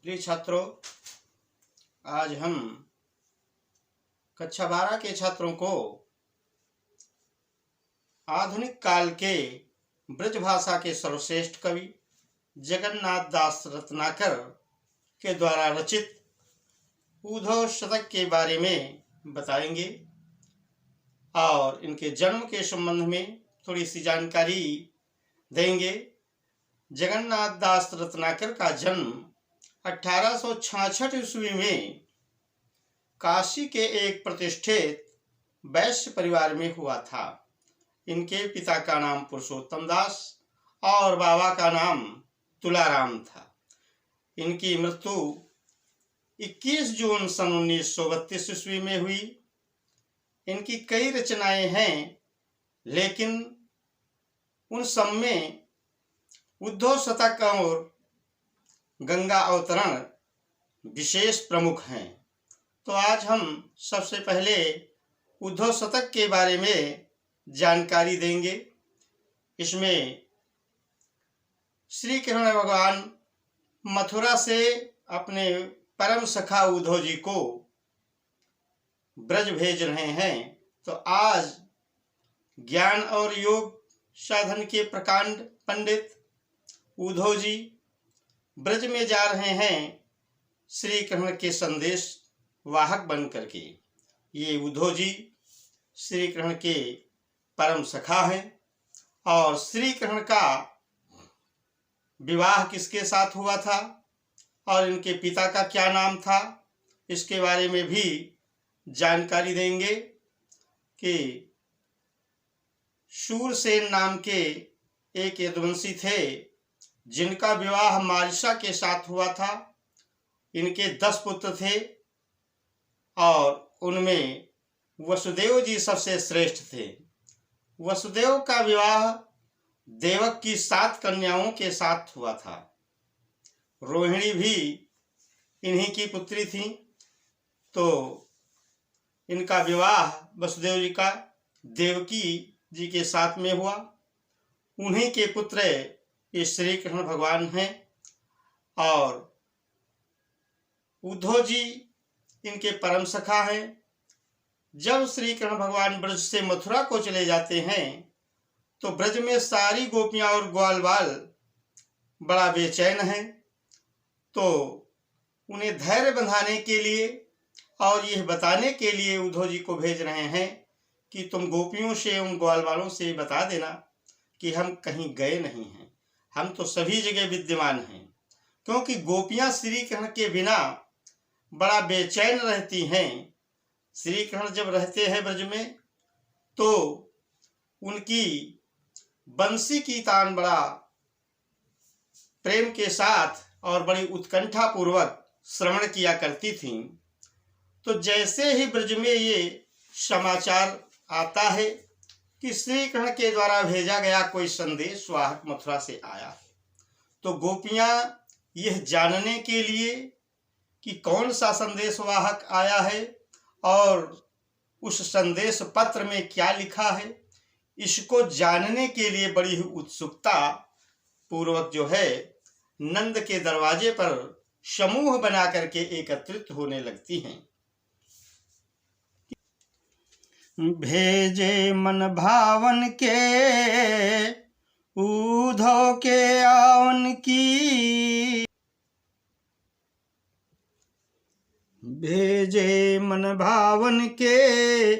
प्रिय छात्रों, आज हम कक्षा 12 के छात्रों को आधुनिक काल के ब्रजभाषा के सर्वश्रेष्ठ कवि जगन्नाथ दास रत्नाकर के द्वारा रचित उद्धव शतक के बारे में बताएंगे और इनके जन्म के संबंध में थोड़ी सी जानकारी देंगे। जगन्नाथ दास रत्नाकर का जन्म 1866 ईस्वी में काशी के एक प्रतिष्ठित वैश्य परिवार में हुआ था। इनके पिता का नाम पुरुषोत्तम दास और बाबा का नाम तुलाराम था। इनकी मृत्यु 21 जून सन 1932 ईस्वी में हुई। इनकी कई रचनाएं हैं, लेकिन उन सब में उद्धव शतक और गंगा अवतरण विशेष प्रमुख हैं। तो आज हम सबसे पहले उद्धव शतक के बारे में जानकारी देंगे। इसमें श्री कृष्ण भगवान मथुरा से अपने परम सखा उद्धव जी को ब्रज भेज रहे हैं। तो आज ज्ञान और योग साधन के प्रकांड पंडित उद्धव जी ब्रज में जा रहे हैं श्री कृष्ण के संदेश वाहक बन करके। ये उद्धव जी श्री कृष्ण के परम सखा हैं और श्री कृष्ण का विवाह किसके साथ हुआ था और इनके पिता का क्या नाम था, इसके बारे में भी जानकारी देंगे कि शूरसेन नाम के एक यदुवंशी थे जिनका विवाह मारिशा के साथ हुआ था। इनके 10 पुत्र थे और उनमें वसुदेव जी सबसे श्रेष्ठ थे। वसुदेव का विवाह देवक की 7 कन्याओं के साथ हुआ था। रोहिणी भी इन्हीं की पुत्री थी। तो इनका विवाह वसुदेव जी का देवकी जी के साथ में हुआ। उन्हीं के पुत्र ये श्री कृष्ण भगवान हैं और उद्धव जी इनके परम सखा हैं। जब श्री कृष्ण भगवान ब्रज से मथुरा को चले जाते हैं तो ब्रज में सारी गोपियां और ग्वाल बाल बड़ा बेचैन हैं। तो उन्हें धैर्य बंधाने के लिए और यह बताने के लिए उद्धव जी को भेज रहे हैं कि तुम गोपियों से उन ग्वाल बालों से बता देना कि हम कहीं गए नहीं हैं, हम तो सभी जगह विद्यमान हैं। क्योंकि गोपियां श्री कृष्ण के बिना बड़ा बेचैन रहती हैं। श्री कृष्ण जब रहते हैं ब्रज में तो उनकी बंसी की तान बड़ा प्रेम के साथ और बड़ी उत्कंठा पूर्वक श्रवण किया करती थी। तो जैसे ही ब्रज में ये समाचार आता है कि श्री कृष्ण के द्वारा भेजा गया कोई संदेश वाहक मथुरा से आया है, तो गोपियां यह जानने के लिए कि कौन सा संदेश वाहक आया है और उस संदेश पत्र में क्या लिखा है, इसको जानने के लिए बड़ी ही उत्सुकता पूर्वक जो है नंद के दरवाजे पर समूह बना करके एकत्रित होने लगती हैं। भेजे मन भावन के उद्धव के आवन की, भेजे मन भावन के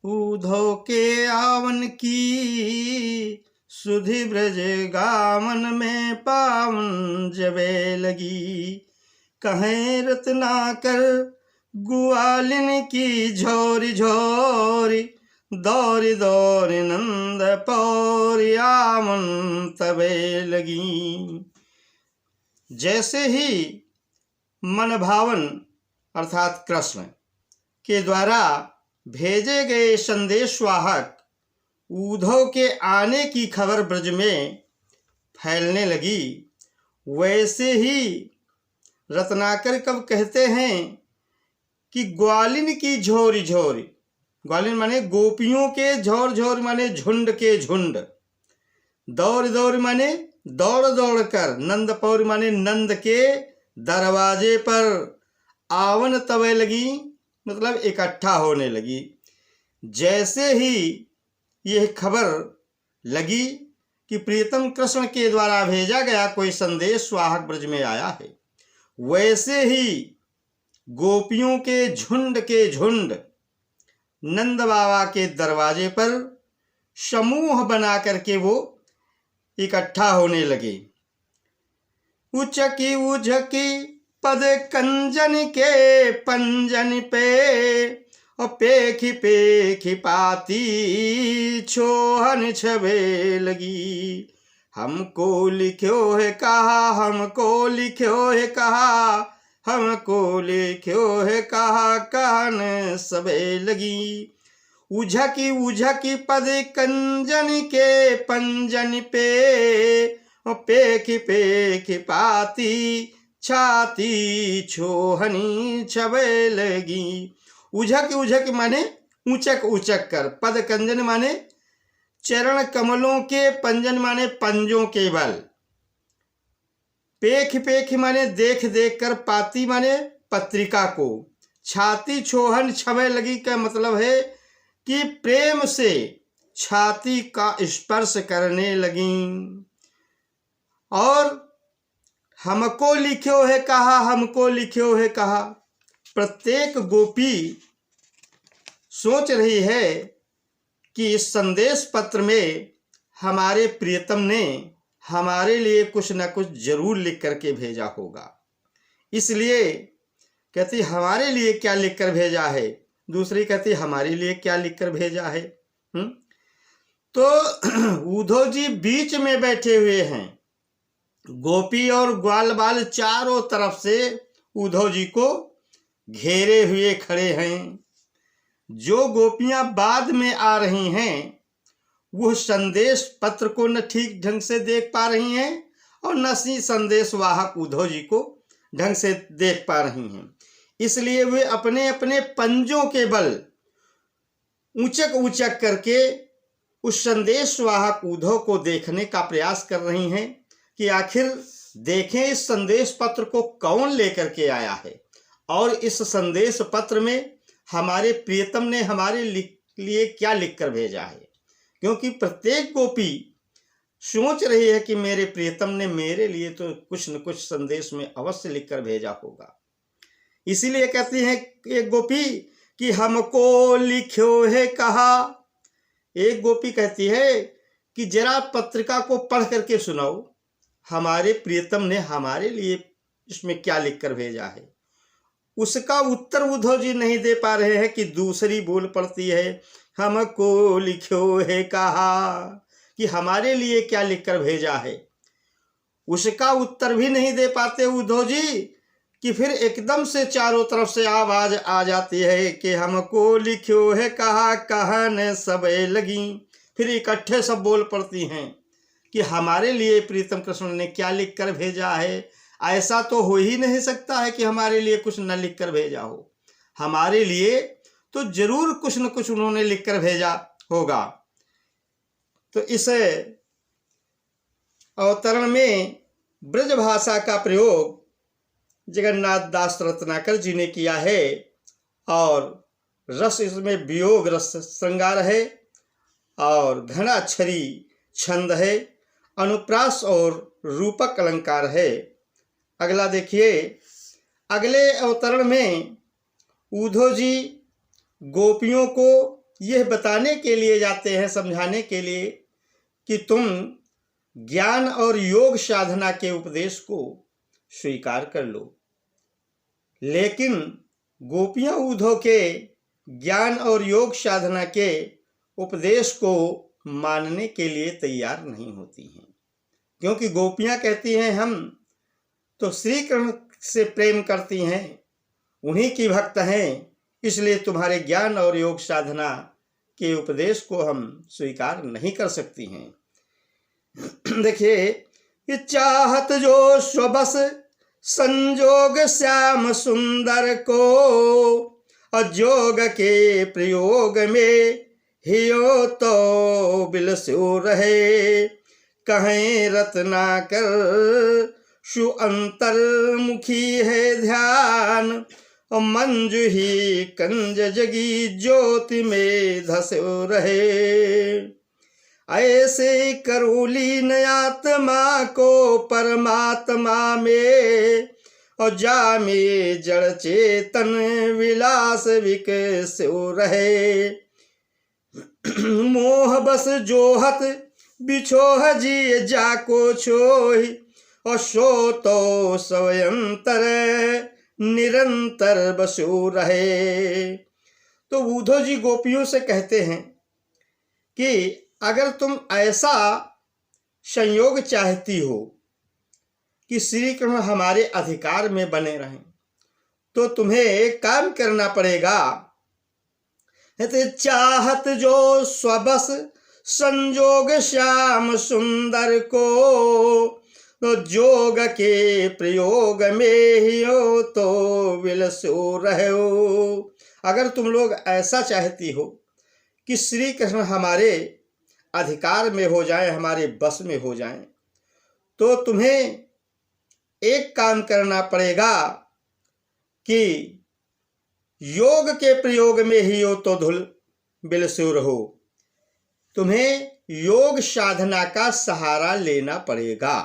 उद्धव के आवन की, सुधि ब्रज गावन में पावन जबे लगी, कहें रत्नाकर ग्वालिन की झोरी झोरी, दौरी दौरी नंद पौरी आवन तबे लगी। जैसे ही मन भावन अर्थात कृष्ण के द्वारा भेजे गए संदेशवाहक उद्धव के आने की खबर ब्रज में फैलने लगी, वैसे ही रत्नाकर कब कहते हैं कि ग्वालिन की झोरी झोरी, ग्वालिन माने गोपियों के, झोर झोर माने झुंड के झुंड, दौड़ दौड़ माने दौड़ दौड़ कर, नंद पौर माने नंद के दरवाजे पर आवन तवे लगी, मतलब इकट्ठा होने लगी। जैसे ही यह खबर लगी कि प्रीतम कृष्ण के द्वारा भेजा गया कोई संदेश वाहक ब्रज में आया है, वैसे ही गोपियों के झुंड नंद बाबा के दरवाजे पर समूह बना करके वो इकट्ठा होने लगे। उचकी उझकी पद कंजन के पंजन पे, और पेखी पेखी पाती छोहन छबे लगी। हमको लिख्यो है कहा, हमको लिख्यो है कहा, हमको लिख्यो है कहा, कहन सबे लगी। उझकी उझकी पद कंजन के पंजन पे, पेखी पेखी पाती छाती छोहनी छबे लगी। उझक उझक माने ऊंचक ऊंचक कर, पद कंजन माने चरण कमलों के, पंजन माने पंजों के बल, पेख पेख माने देख देख कर, पाती माने पत्रिका को, छाती छोहन छबे लगी का मतलब है कि प्रेम से छाती का स्पर्श करने लगी। और हमको लिख्यो है कहा, हमको लिख्यो है कहा। प्रत्येक गोपी सोच रही है कि इस संदेश पत्र में हमारे प्रियतम ने हमारे लिए कुछ न कुछ जरूर लिख करके भेजा होगा, इसलिए कहती हमारे लिए क्या लिख कर भेजा है। दूसरी कहती हमारे लिए क्या लिख कर भेजा है। तो उद्धव जी बीच में बैठे हुए हैं, गोपी और ग्वाल बाल चारों तरफ से उद्धव जी को घेरे हुए खड़े हैं। जो गोपियां बाद में आ रही हैं वो संदेश पत्र को न ठीक ढंग से देख पा रही हैं और न ही संदेश वाहक उद्धव जी को ढंग से देख पा रही हैं, इसलिए वे अपने अपने पंजों के बल ऊंचक ऊंचक करके उस संदेश वाहक उद्धव को देखने का प्रयास कर रही हैं कि आखिर देखें इस संदेश पत्र को कौन लेकर के आया है और इस संदेश पत्र में हमारे प्रियतम ने हमारे लिए क्या लिखकर भेजा है। क्योंकि प्रत्येक गोपी सोच रही है कि मेरे प्रियतम ने मेरे लिए तो कुछ न कुछ संदेश में अवश्य लिखकर भेजा होगा। इसीलिए कहती है एक गोपी कि हमको लिख्यो है कहा। एक गोपी कहती है कि जरा पत्रिका को पढ़ करके सुनाओ, हमारे प्रियतम ने हमारे लिए इसमें क्या लिखकर भेजा है। उसका उत्तर उद्धव जी नहीं दे पा रहे हैं कि दूसरी बोल पड़ती है, हमको लिख्यो है कहा, कि हमारे लिए क्या लिखकर भेजा है। उसका उत्तर भी नहीं दे पाते उद्धव जी कि फिर एकदम से चारों तरफ से आवाज आ जाती है कि हमको लिख्यो है कहा, कहन सबे लगी। फिर इकट्ठे सब बोल पड़ती हैं कि हमारे लिए प्रीतम कृष्ण ने क्या लिखकर भेजा है। ऐसा तो हो ही नहीं सकता है कि हमारे लिए कुछ न लिखकर भेजा हो। हमारे लिए तो जरूर कुछ न कुछ उन्होंने लिखकर भेजा होगा। तो इस अवतरण में ब्रज भाषा का प्रयोग जगन्नाथ दास रत्नाकर जी ने किया है और रस इसमें वियोग रस श्रृंगार है और घनाक्षरी छंद है, अनुप्रास और रूपक अलंकार है। अगला देखिए, अगले अवतरण में उद्धव जी गोपियों को यह बताने के लिए जाते हैं, समझाने के लिए कि तुम ज्ञान और योग साधना के उपदेश को स्वीकार कर लो। लेकिन गोपियां उद्धव के ज्ञान और योग साधना के उपदेश को मानने के लिए तैयार नहीं होती हैं, क्योंकि गोपियां कहती हैं हम तो श्री कृष्ण से प्रेम करती हैं, उन्हीं की भक्त हैं, इसलिए तुम्हारे ज्ञान और योग साधना के उपदेश को हम स्वीकार नहीं कर सकती हैं। देखिए, चाहत जो स्वबस संजोग श्याम सुंदर को, अजोग के प्रयोग में हियो तो बिलसो रहे, कहें रत्नाकर सु अंतर्मुखी है ध्यान, और मंजु ही कंज जगी ज्योति में धसो रहे। ऐसे करोलीन आत्मा को परमात्मा में, और जामे जड़ चेतन विलास विकसो रहे। मोह बस जोहत बिछोह जी जाको छोहि, और सो तो स्वयंतर निरंतर बसो रहे। तो उद्धव जी गोपियों से कहते हैं कि अगर तुम ऐसा संयोग चाहती हो कि श्री कृष्ण हमारे अधिकार में बने रहें, तो तुम्हें एक काम करना पड़ेगा। चाहत जो स्वबस संजोग श्याम सुंदर को, तो जोग के प्रयोग में ही हो तो विलसो रहो। अगर तुम लोग ऐसा चाहती हो कि श्री कृष्ण हमारे अधिकार में हो जाए, हमारे बस में हो जाएं, तो तुम्हें एक काम करना पड़ेगा कि योग के प्रयोग में ही हो तो धुल बिलसो रहो। तुम्हें योग साधना का सहारा लेना पड़ेगा,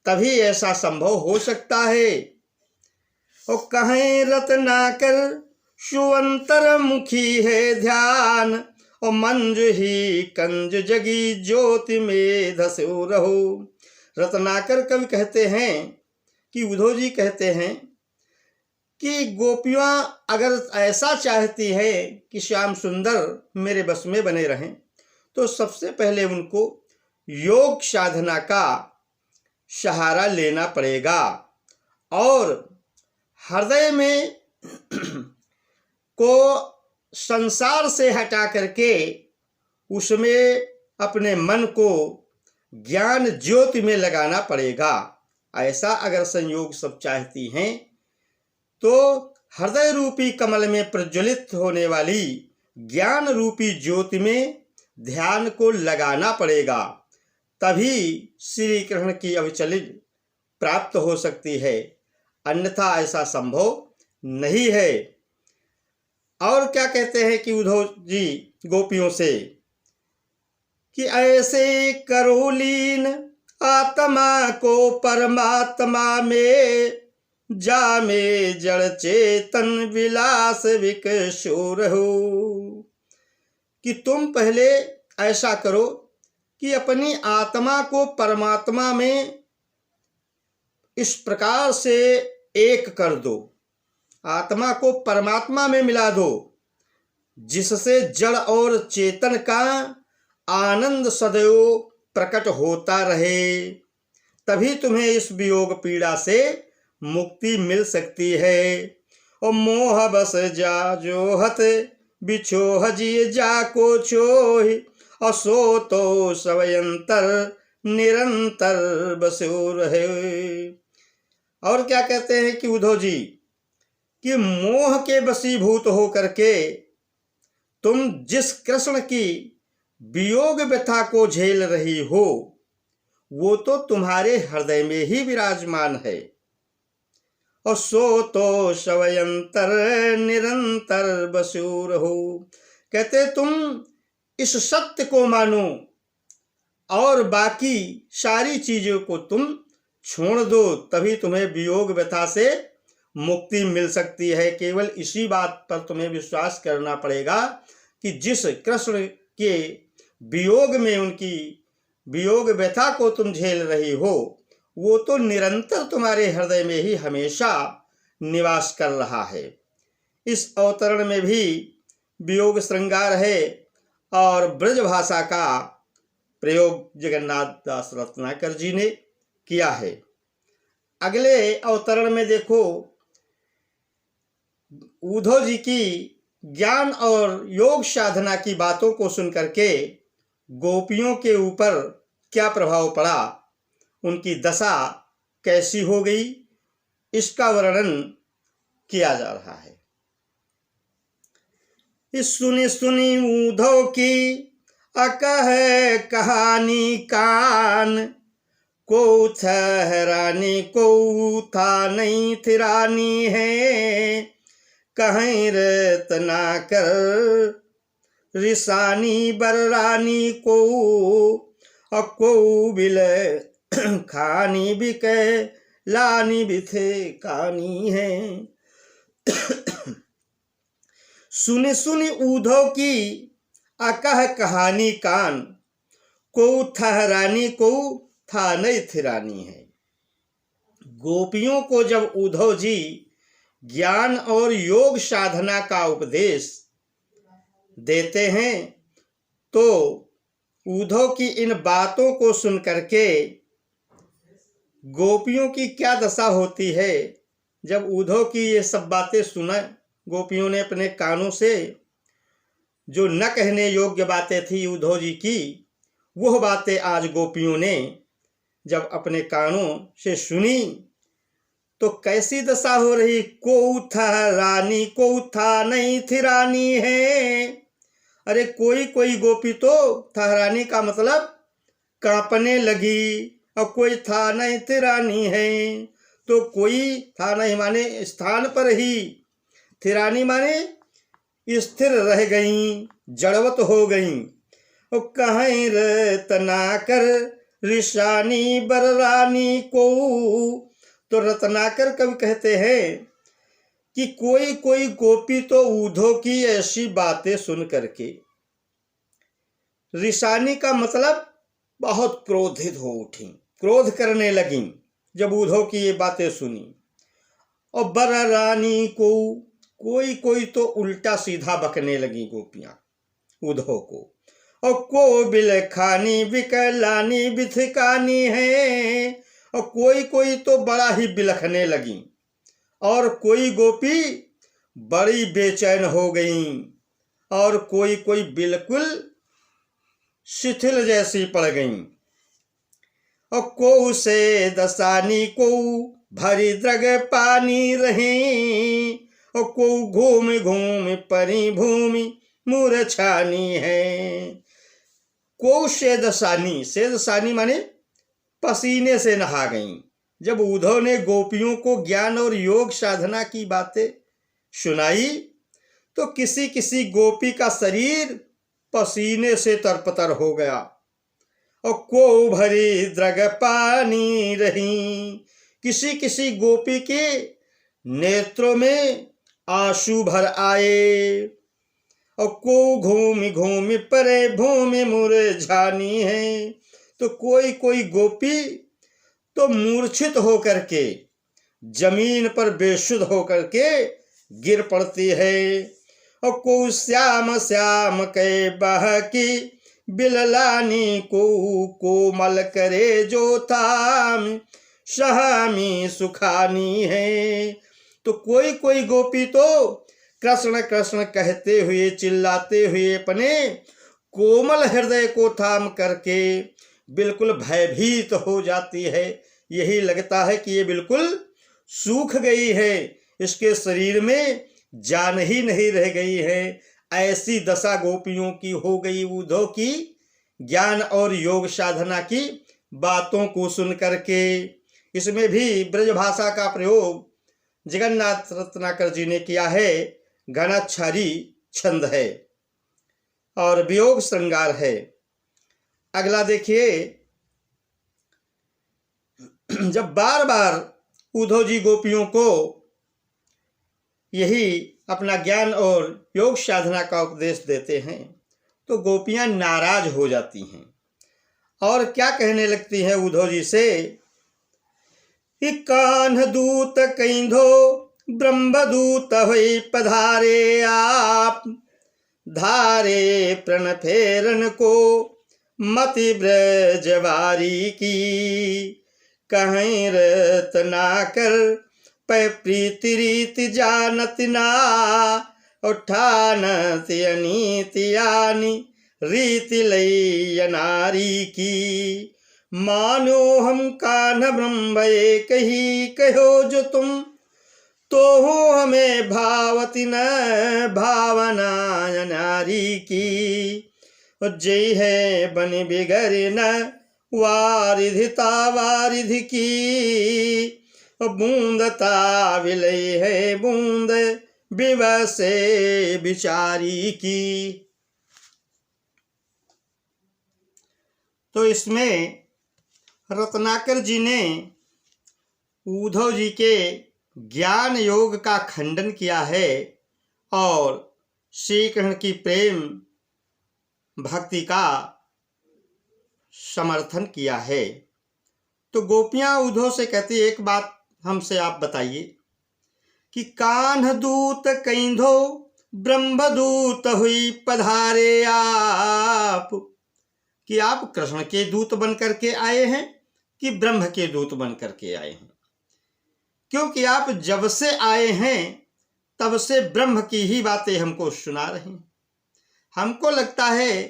तभी ऐसा संभव हो सकता है। और कहें रत्नाकर सुअंतर्मुखी है ध्यान, और मंज ही कंज जगी ज्योति में धसो रहो। रत्नाकर कवि कहते हैं कि उद्धव जी कहते हैं कि गोपियां अगर ऐसा चाहती है कि श्याम सुंदर मेरे बस में बने रहें, तो सबसे पहले उनको योग साधना का सहारा लेना पड़ेगा, और हृदय में को संसार से हटा करके उसमें अपने मन को ज्ञान ज्योति में लगाना पड़ेगा। ऐसा अगर संयोग सब चाहती हैं, तो हृदय रूपी कमल में प्रज्वलित होने वाली ज्ञान रूपी ज्योति में ध्यान को लगाना पड़ेगा, तभी श्री कृष्ण की अविचलित प्राप्त हो सकती है, अन्यथा ऐसा संभव नहीं है। और क्या कहते हैं कि उद्धव जी गोपियों से कि ऐसे करो लीन आत्मा को परमात्मा में, जामे जड़ चेतन विलास विकसो रहो। कि तुम पहले ऐसा करो कि अपनी आत्मा को परमात्मा में इस प्रकार से एक कर दो, आत्मा को परमात्मा में मिला दो, जिससे जड़ और चेतन का आनंद सदैव प्रकट होता रहे। तभी तुम्हें इस वियोग पीड़ा से मुक्ति मिल सकती है। और मोह बस जा जोहत बिछोह जी जाको छोहि, और सो तो स्वयंतर निरंतर बसो रहे। और क्या कहते हैं कि उद्धव जी कि मोह के वशीभूत हो करके तुम जिस कृष्ण की वियोग व्यथा को झेल रही हो, वो तो तुम्हारे हृदय में ही विराजमान है। और सो तो स्वयंतर निरंतर बसो रहो। कहते तुम इस सत्य को मानो और बाकी सारी चीजों को तुम छोड़ दो, तभी तुम्हें वियोग व्यथा से मुक्ति मिल सकती है। केवल इसी बात पर तुम्हें विश्वास करना पड़ेगा कि जिस कृष्ण के वियोग में, उनकी वियोग व्यथा को तुम झेल रही हो, वो तो निरंतर तुम्हारे हृदय में ही हमेशा निवास कर रहा है। इस अवतरण में भी वियोग श्रृंगार है और ब्रज भाषा का प्रयोग जगन्नाथ दास रत्नाकर जी ने किया है। अगले अवतरण में देखो उद्धव जी की ज्ञान और योग साधना की बातों को सुनकर के गोपियों के ऊपर क्या प्रभाव पड़ा, उनकी दशा कैसी हो गई, इसका वर्णन किया जा रहा है। इस सुनी सुनी उद्धव की अकह कहानी कान, को ठहरानी को था नहीं थिरानी है, कहीं रत्नाकर रिसानी बररानी को, को बिल खानी बिके लानी बिथे कानी है। सुनी सुनी ऊधो की अकह कहानी कान, को ठहरानी को था नहीं थिरानी है। गोपियों को जब उद्धव जी ज्ञान और योग साधना का उपदेश देते हैं तो उद्धव की इन बातों को सुन करके गोपियों की क्या दशा होती है। जब उद्धव की ये सब बातें सुना गोपियों ने अपने कानों से, जो न कहने योग्य बातें थी उद्धव जी की, वह बातें आज गोपियों ने जब अपने कानों से सुनी तो कैसी दशा हो रही। को था रानी को था नहीं थिरानी है। अरे कोई कोई गोपी तो ठहरानी का मतलब कांपने लगी, और कोई था नहीं थिरानी है तो कोई था नहीं माने स्थान पर ही, थिरानी माने स्थिर रह गईं, जड़वत हो गईं। और कहीं रत्नाकर रिशानी बररानी को, तो रत्नाकर कवि कहते हैं कि कोई कोई गोपी तो उद्धव की ऐसी बातें सुन करके रिशानी का मतलब बहुत क्रोधित हो उठी, क्रोध करने लगी जब उद्धव की ये बातें सुनी। और बररानी को कोई कोई तो उल्टा सीधा बकने लगी गोपियां उद्धव को। और को बिलखानी बिकलानी बिथकानी है, और कोई कोई तो बड़ा ही बिलखने लगी, और कोई गोपी बड़ी बेचैन हो गई, और कोई कोई बिल्कुल शिथिल जैसी पड़ गई। और को से दसानी को भरी द्रग पानी रही, और को घूम घूम परी भूमि मूर्छानी है। को सेदसानी माने पसीने से नहा गईं। जब उद्धव ने गोपियों को ज्ञान और योग साधना की बातें सुनाई तो किसी किसी गोपी का शरीर पसीने से तरपतर हो गया। और को भरी द्रग पानी रही, किसी किसी गोपी के नेत्रों में आंसू भर आए। और को घूमि घूमि परे भूमि मुरझानी है, तो कोई कोई गोपी तो मूर्छित होकर के जमीन पर बेशुद्ध होकर के गिर पड़ती है। और को श्याम श्याम के बह की बिललानी को कोमल करे जो थाम सहामी सुखानी है। तो कोई कोई गोपी तो कृष्ण कृष्ण कहते हुए चिल्लाते हुए अपने कोमल हृदय को थाम करके बिल्कुल भयभीत हो जाती है। यही लगता है कि ये बिल्कुल सूख गई है, इसके शरीर में जान ही नहीं रह गई है। ऐसी दशा गोपियों की हो गई उद्धव की ज्ञान और योग साधना की बातों को सुन करके। इसमें भी ब्रज भाषा का प्रयोग जगन्नाथ रत्नाकर जी ने किया है। घनाक्षारी छंद है और वियोग श्रृंगार है। अगला देखिए, जब बार बार उद्धव जी गोपियों को यही अपना ज्ञान और योग साधना का उपदेश देते हैं तो गोपियां नाराज हो जाती हैं और क्या कहने लगती हैं उद्धव जी से कि कान्ह दूत कैंधो ब्रह्मदूत होई पधारे आप, धारे प्रण फेरन को मति ब्रजवारी की, कहीं रत्नाकर पै प्रीति रीति जानत ना, उठानत अनीति आनी रीति लई नारी की, मानो हम कान्ह ब्रह्म एक ही कहो जो तुम, तो हो हमें भावती न भावना नारी की, जय है बन बिगड़ न वारिधिता वारिधि की, बूंदता विलय है बूंद बिवसे बिचारी की। तो इसमें रत्नाकर जी ने उद्धव जी के ज्ञान योग का खंडन किया है और श्री कृष्ण की प्रेम भक्ति का समर्थन किया है। तो गोपियां उद्धव से कहती, एक बात हमसे आप बताइए कि कान्ह दूत कैंधो ब्रह्मदूत हुई पधारे आप, कि आप कृष्ण के दूत बन करके आए हैं कि ब्रह्म के दूत बन करके आए हैं? क्योंकि आप जब से आए हैं तब से ब्रह्म की ही बातें हमको सुना रहे हैं। हमको लगता है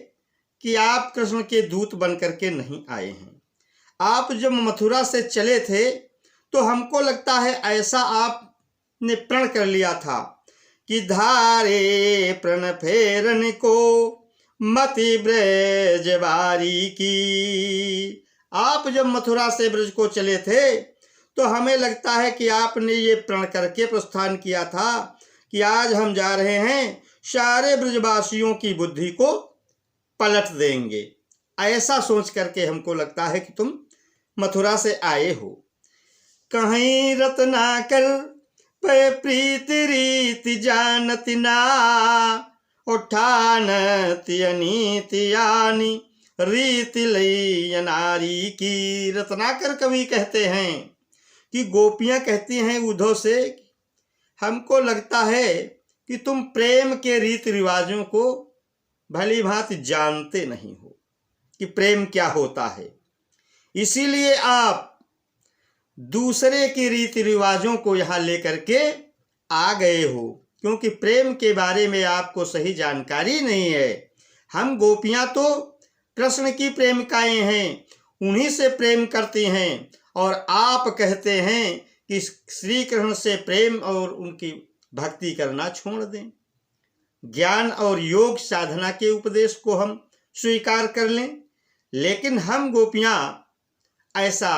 कि आप कृष्ण के दूत बन करके नहीं आए हैं। आप जब मथुरा से चले थे तो हमको लगता है ऐसा आपने प्रण कर लिया था कि धारे प्रण फेरन को मति ब्रजबारी की। आप जब मथुरा से ब्रज को चले थे तो हमें लगता है कि आपने ये प्रण करके प्रस्थान किया था कि आज हम जा रहे हैं, सारे ब्रजवासियों की बुद्धि को पलट देंगे। ऐसा सोच करके हमको लगता है कि तुम मथुरा से आए हो। कहीं रत्नाकर पे प्रीति रीति जानति ना, उठानति अनीति आनी रीति लई नारी की। रत्नाकर कवि कहते हैं कि गोपियां कहती हैं उद्धव से, हमको लगता है कि तुम प्रेम के रीति रिवाजों को भली भांति जानते नहीं हो कि प्रेम क्या होता है, इसीलिए आप दूसरे के रीति रिवाजों को यहाँ लेकर के आ गए हो, क्योंकि प्रेम के बारे में आपको सही जानकारी नहीं है। हम गोपियां तो कृष्ण की प्रेमिकाएं हैं, उन्हीं से प्रेम करती हैं, और आप कहते हैं कि श्री कृष्ण से प्रेम और उनकी भक्ति करना छोड़ दें, ज्ञान और योग साधना के उपदेश को हम स्वीकार कर लें। लेकिन हम गोपियां ऐसा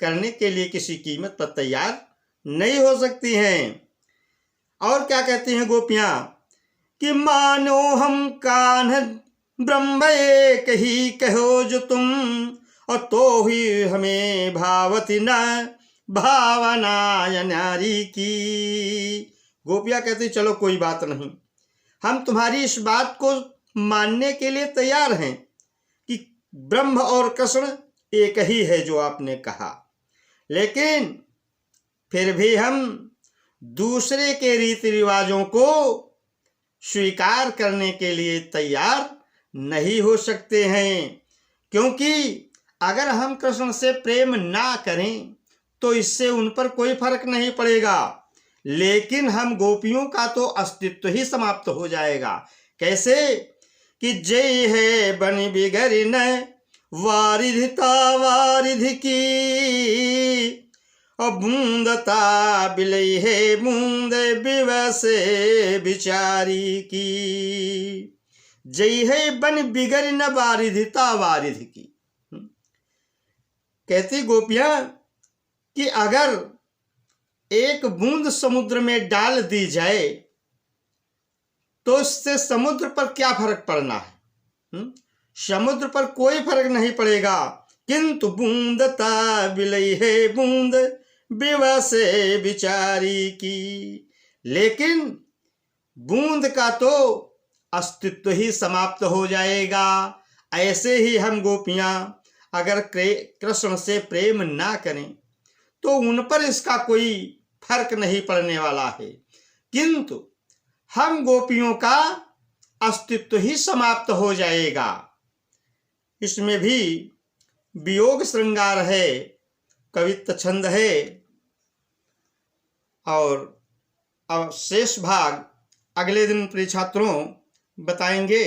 करने के लिए किसी कीमत पर तैयार नहीं हो सकती हैं। और क्या कहती हैं गोपियां कि मानो हम कान्ह ब्रह्म एक ही कहो जो तुम, और तो ही हमें भावती न भावना नारी की। गोपियां कहती, चलो कोई बात नहीं, हम तुम्हारी इस बात को मानने के लिए तैयार हैं कि ब्रह्म और कृष्ण एक ही है जो आपने कहा, लेकिन फिर भी हम दूसरे के रीति रिवाजों को स्वीकार करने के लिए तैयार नहीं हो सकते हैं। क्योंकि अगर हम कृष्ण से प्रेम ना करें तो इससे उन पर कोई फर्क नहीं पड़ेगा, लेकिन हम गोपियों का तो अस्तित्व ही समाप्त हो जाएगा। कैसे कि जय है बन बिगड़ न वारिधिता वारिधि की, और बूंदता बिलई है बूंद बिवसे बिचारी की। जय है बन बिगड़ न वारिधिता वारिधि की। कहती गोपियां कि अगर एक बूंद समुद्र में डाल दी जाए तो इससे समुद्र पर क्या फर्क पड़ना है? समुद्र पर कोई फर्क नहीं पड़ेगा, किंतु बूंदता बिलई है बूंद बिवसे बिचारी की। लेकिन बूंद का तो अस्तित्व ही समाप्त हो जाएगा। ऐसे ही हम गोपियां अगर कृष्ण से प्रेम ना करें तो उन पर इसका कोई फर्क नहीं पड़ने वाला है, किंतु हम गोपियों का अस्तित्व ही समाप्त हो जाएगा। इसमें भी वियोग श्रृंगार है, कवित्व छंद है, और अब शेष भाग अगले दिन प्रिय छात्रों बताएंगे।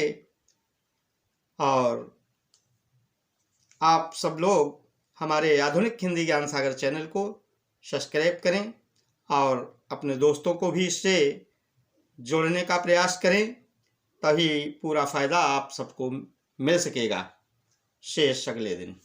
और आप सब लोग हमारे आधुनिक हिंदी ज्ञान सागर चैनल को सब्सक्राइब करें और अपने दोस्तों को भी इससे जोड़ने का प्रयास करें, तभी पूरा फायदा आप सबको मिल सकेगा। शेष अगले दिन।